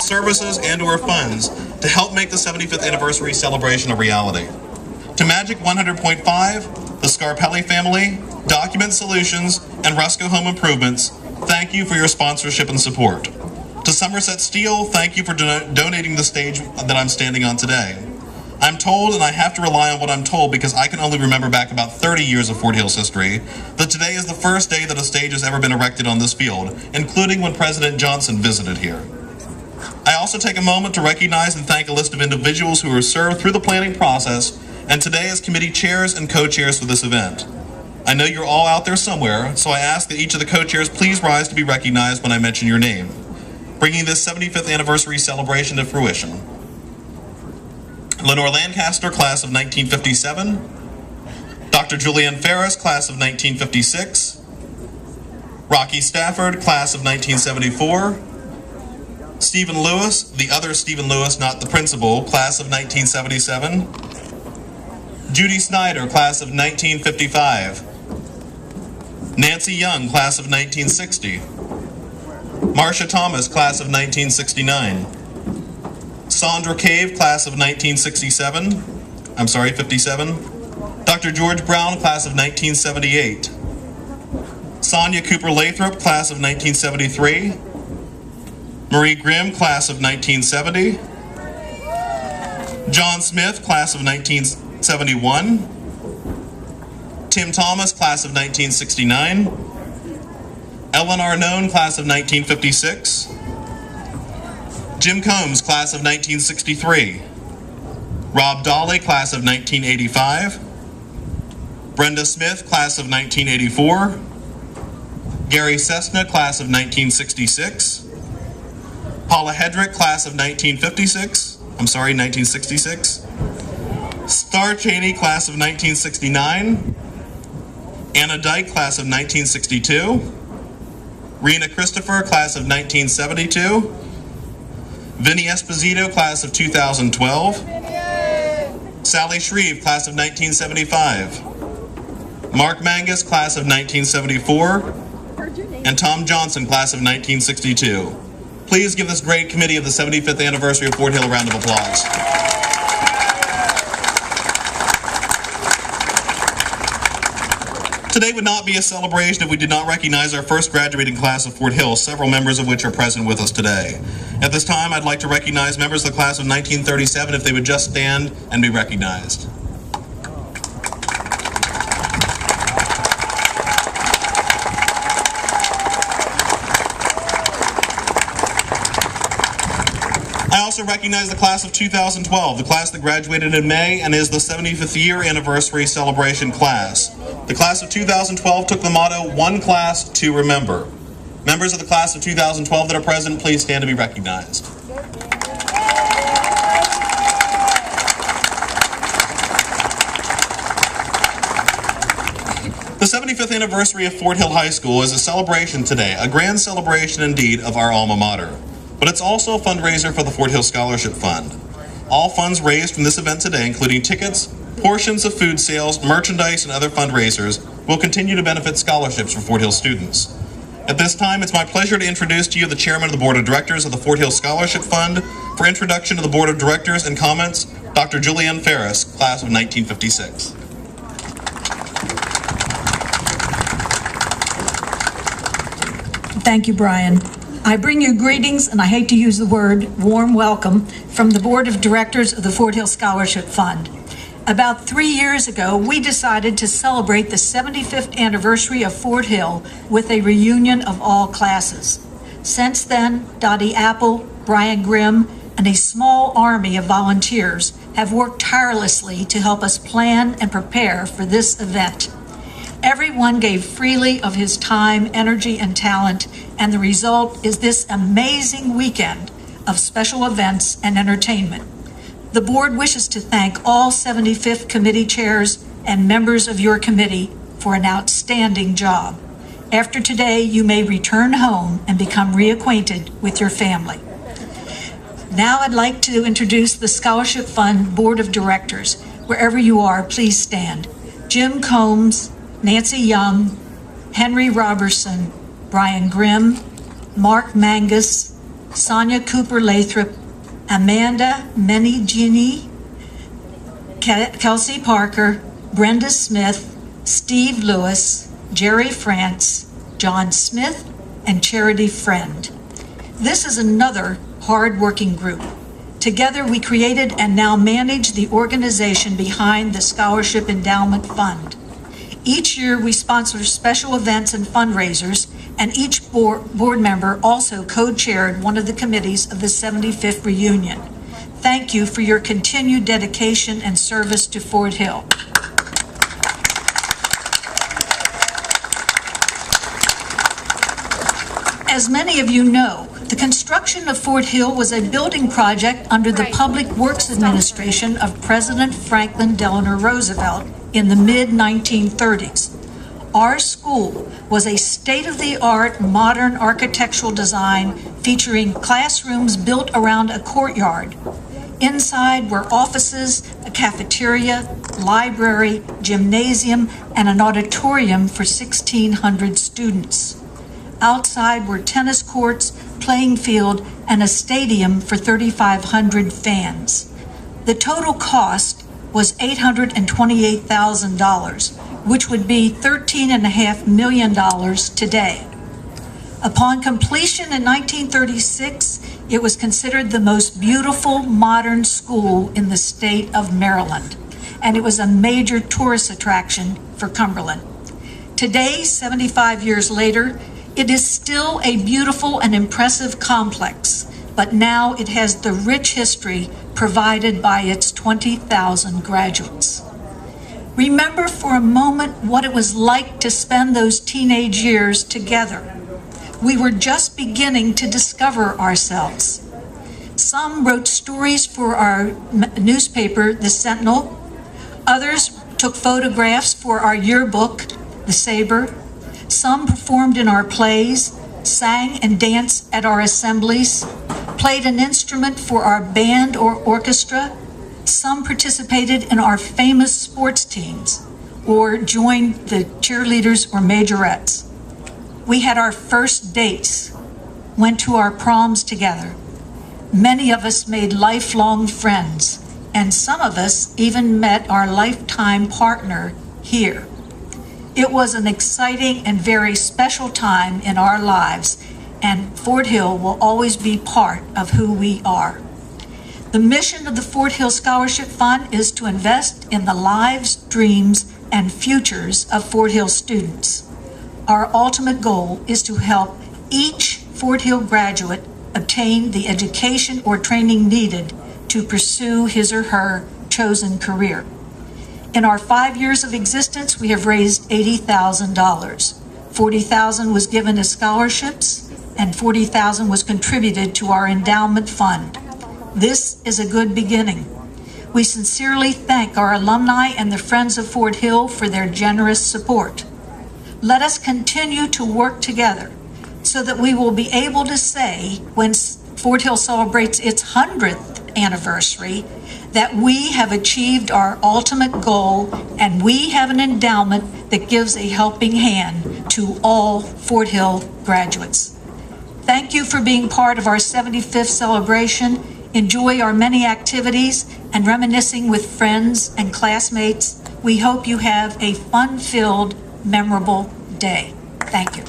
services and/or funds to help make the 75th anniversary celebration a reality. To Magic 100.5, the Scarpelli family, Document Solutions, and Rusco Home Improvements, thank you for your sponsorship and support. To Somerset Steel, thank you for donating the stage that I'm standing on today. I'm told, and I have to rely on what I'm told because I can only remember back about 30 years of Fort Hill's history, that today is the first day that a stage has ever been erected on this field, including when President Johnson visited here. I also take a moment to recognize and thank a list of individuals who were served through the planning process and today as committee chairs and co-chairs for this event. I know you're all out there somewhere, so I ask that each of the co-chairs please rise to be recognized when I mention your name, bringing this 75th anniversary celebration to fruition. Lenore Lancaster, class of 1957. Dr. Julianne Ferris, class of 1956. Rocky Stafford, class of 1974. Stephen Lewis, the other Stephen Lewis, not the principal, class of 1977. Judy Snyder, class of 1955. Nancy Young, class of 1960. Marcia Thomas, class of 1969. Sandra Cave, class of 57. Dr. George Brown, class of 1978. Sonia Cooper Lathrop, class of 1973. Marie Grimm, class of 1970. John Smith, class of 1971. Tim Thomas, class of 1969. Ellen Arnone, class of 1956. Jim Combs, class of 1963. Rob Dolly, class of 1985. Brenda Smith, class of 1984. Gary Cessna, class of 1966. Paula Hedrick, class of 1966. Star Cheney, class of 1969. Anna Dyke, class of 1962. Rena Christopher, class of 1972. Vinny Esposito, class of 2012. Sally Shreve, class of 1975. Mark Mangus, class of 1974. And Tom Johnson, class of 1962. Please give this great committee of the 75th anniversary of Fort Hill a round of applause. Today would not be a celebration if we did not recognize our first graduating class of Fort Hill, several members of which are present with us today. At this time, I'd like to recognize members of the class of 1937 if they would just stand and be recognized. I also recognize the class of 2012, the class that graduated in May and is the 75th year anniversary celebration class. The class of 2012 took the motto, "One Class to Remember." Members of the class of 2012 that are present, please stand to be recognized. The 75th anniversary of Fort Hill High School is a celebration today, a grand celebration indeed of our alma mater. But it's also a fundraiser for the Fort Hill Scholarship Fund. All funds raised from this event today, including tickets, portions of food sales, merchandise, and other fundraisers, will continue to benefit scholarships for Fort Hill students. At this time, it's my pleasure to introduce to you the Chairman of the Board of Directors of the Fort Hill Scholarship Fund. For introduction to the Board of Directors and comments, Dr. Julianne Ferris, class of 1956. Thank you, Brian. I bring you greetings, and I hate to use the word warm welcome, from the Board of Directors of the Fort Hill Scholarship Fund. About 3 years ago, we decided to celebrate the 75th anniversary of Fort Hill with a reunion of all classes. Since then, Dottie Apple, Brian Grimm, and a small army of volunteers have worked tirelessly to help us plan and prepare for this event. Everyone gave freely of his time, energy, and talent, and the result is this amazing weekend of special events and entertainment. The board wishes to thank all 75th committee chairs and members of your committee for an outstanding job. After today, you may return home and become reacquainted with your family. Now I'd like to introduce the Scholarship Fund Board of Directors. Wherever you are, please stand. Jim Combs, Nancy Young, Henry Robertson, Brian Grimm, Mark Mangus, Sonia Cooper Lathrop, Amanda Menigini, Kelsey Parker, Brenda Smith, Steve Lewis, Jerry France, John Smith, and Charity Friend. This is another hard-working group. Together, we created and now manage the organization behind the Scholarship Endowment Fund. Each year, we sponsor special events and fundraisers, and each board member also co-chaired one of the committees of the 75th reunion. Thank you for your continued dedication and service to Fort Hill. As many of you know, the construction of Fort Hill was a building project under the Public Works Administration of President Franklin Delano Roosevelt in the mid-1930s. Our school was a state-of-the-art modern architectural design featuring classrooms built around a courtyard. Inside were offices, a cafeteria, library, gymnasium, and an auditorium for 1,600 students. Outside were tennis courts, playing field, and a stadium for 3,500 fans. The total cost was $828,000, which would be $13.5 million today. Upon completion in 1936, it was considered the most beautiful modern school in the state of Maryland, and it was a major tourist attraction for Cumberland. Today, 75 years later, it is still a beautiful and impressive complex, but now it has the rich history provided by its 20,000 graduates. Remember for a moment what it was like to spend those teenage years together. We were just beginning to discover ourselves. Some wrote stories for our newspaper, The Sentinel. Others took photographs for our yearbook, The Saber. Some performed in our plays, sang and danced at our assemblies, played an instrument for our band or orchestra. Some participated in our famous sports teams or joined the cheerleaders or majorettes. We had our first dates, went to our proms together. Many of us made lifelong friends, and some of us even met our lifetime partner here. It was an exciting and very special time in our lives, and Fort Hill will always be part of who we are. The mission of the Fort Hill Scholarship Fund is to invest in the lives, dreams, and futures of Fort Hill students. Our ultimate goal is to help each Fort Hill graduate obtain the education or training needed to pursue his or her chosen career. In our 5 years of existence, we have raised $80,000. $40,000 was given as scholarships, and $40,000 was contributed to our endowment fund. This is a good beginning. We sincerely thank our alumni and the Friends of Fort Hill for their generous support. Let us continue to work together so that we will be able to say, when Fort Hill celebrates its 100th anniversary, that we have achieved our ultimate goal and we have an endowment that gives a helping hand to all Fort Hill graduates. Thank you for being part of our 75th celebration. Enjoy our many activities and reminiscing with friends and classmates. We hope you have a fun-filled, memorable day. Thank you.